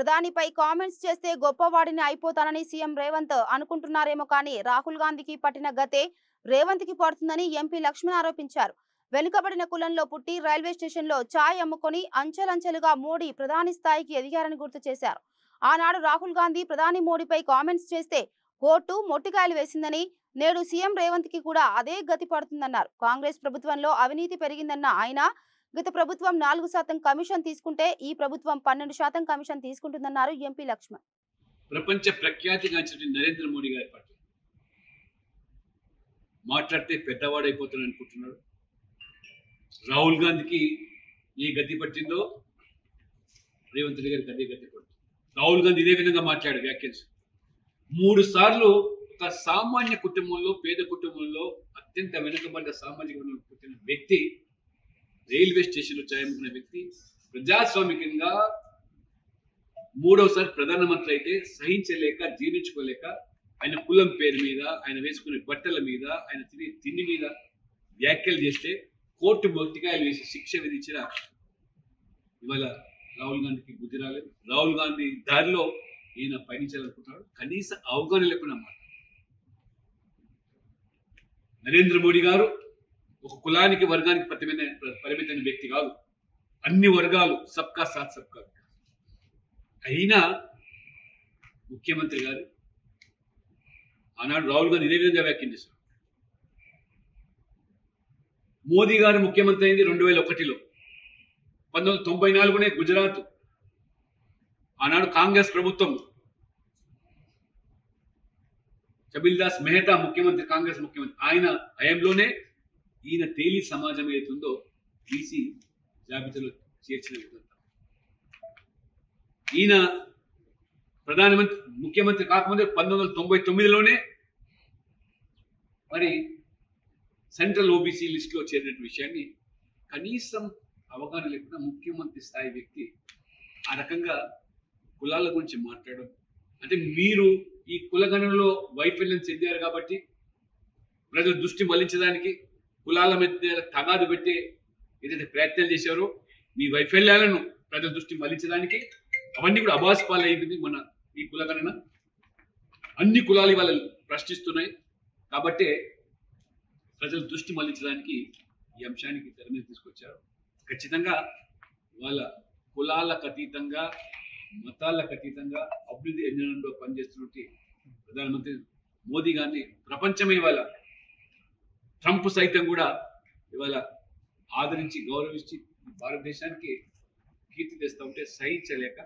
ప్రధానిపై comments చేస్తే గొప్పవాడిని అయిపోతానని CM Revanth అనుకుంటున్నారేమో కానీ రాహుల్ గాంధీకి పట్టిన గతే రేవంత్కి పడుతుందని ఎంపీ లక్ష్మణ్ ఆరోపించారు. వెనుకబడిన కులంలో పుట్టి రైల్వే స్టేషన్లో ఛాయ్ అమ్ముకొని అంచెలంచెలుగా మోడీ ప్రధాని స్థాయికి ఎదిగారని గుర్తు చేశారు. ఆనాడు రాహుల్ గాంధీ ప్రధాని మోడీపై కామెంట్స్ చేస్తే కోర్టు మొట్టికాయలు వేసిందని, నేడు సీఎం రేవంత్కి కూడా అదే గతి పడుతుందన్నారు. కాంగ్రెస్ ప్రభుత్వంలో అవినీతి పెరిగిందన్న ఆయన గత ప్రభుత్వం 4% కమిషన్ తీసుకుంటే ఈ ప్రభుత్వం 12% కమిషన్ తీసుకుంటుందన్నారు ఎంపీ లక్ష్మణ్. ప్రపంచ ప్రఖ్యాతిగాంచిన నరేంద్ర మోడీ గారి పట్ల మాట్లాడితే పెద్దవాడైపోతాడు అనుకుంటున్నాడు. రాహుల్ గాంధీకి ఏ గతి పట్టిందో రేవంత్ రెడ్డి గారికి అదే గతి పడుతుంది. రాహుల్ గాంధీ ఇదే విధంగా మాట్లాడు వ్యాఖ్యలు 3 సార్లు ఒక సామాన్య కుటుంబంలో, పేద కుటుంబంలో, అత్యంత వెనుకబడ్డ సామాజిక పుట్టిన వ్యక్తి, రైల్వే స్టేషన్లో ఛాయమ్ముకున్న వ్యక్తి, ప్రజాస్వామికంగా 3వసారి ప్రధానమంత్రి అయితే సహించలేక, జీర్ణించుకోలేక ఆయన కులం పేరు మీద, ఆయన వేసుకునే బట్టల మీద, ఆయన తినే తిండి మీద వ్యాఖ్యలు చేస్తే కోర్టు మొట్టికాయలు వేసి శిక్ష విధించిన ఇవాళ రాహుల్ గాంధీకి బుద్ధి రాలేదు. రాహుల్ గాంధీ దారిలో ఈయన పయనించాలనుకుంటున్నాడు. కనీస అవగాహన లేకుండా మాట. నరేంద్ర మోడీ గారు ఒక కులానికి, వర్గానికి పరిమితమైన వ్యక్తి కాదు. అన్ని వర్గాలు సబ్కా సాత్ సబ్కా వికాస్. అయినా ముఖ్యమంత్రి గారు ఆనాడు రాహుల్ గాంధీ ఇదే విధంగా వ్యాఖ్యానించారు. మోదీ గారు ముఖ్యమంత్రి అయింది 2001లో. 1994 గుజరాత్ ఆనాడు కాంగ్రెస్ ప్రభుత్వం, కబీల్దాస్ మెహతా ముఖ్యమంత్రి, కాంగ్రెస్ ముఖ్యమంత్రి, ఆయన హయాంలోనే ఈయన తేలి సమాజం ఏతుందో బీసీ జాబితాలో చేర్చిన విధంగా ఈయన ప్రధానమంత్రి ముఖ్యమంత్రి కాకముందే 1999లోనే మరి సెంట్రల్ ఓబీసీ లిస్టులో చేరిన విషయాన్ని కనీసం అవగాహన లేకుండా ముఖ్యమంత్రి స్థాయి వ్యక్తి ఆ రకంగా కులాల గురించి మాట్లాడడం అంటే, మీరు ఈ కులగణంలో వైఫల్యం చెందారు కాబట్టి ప్రజల దృష్టి మళ్లించడానికి కులాల మధ్య తగాదు పెట్టే ఏదైతే ప్రయత్నాలు చేశారో, మీ వైఫల్యాలను ప్రజల దృష్టి మళ్లించడానికి అవన్నీ కూడా అబాస్పాలు అయింది. మన ఈ కులగణన అన్ని కులాలు ఇవాళ ప్రశ్నిస్తున్నాయి కాబట్టి ప్రజల దృష్టి మళ్లించడానికి ఈ అంశానికి తెర మీద తీసుకొచ్చారు. ఖచ్చితంగా వాళ్ళ కులాలకు అతీతంగా, మతాలకు అతీతంగా అభివృద్ధి ఎజెండాలో పనిచేస్తున్నట్టు ప్రధానమంత్రి మోదీ గారిని ప్రపంచమే ఇవాళ, ట్రంప్ సైతం కూడా ఇవాళ ఆదరించి, గౌరవించి భారతదేశానికి కీర్తి తెస్తూ ఉంటే సహించలేక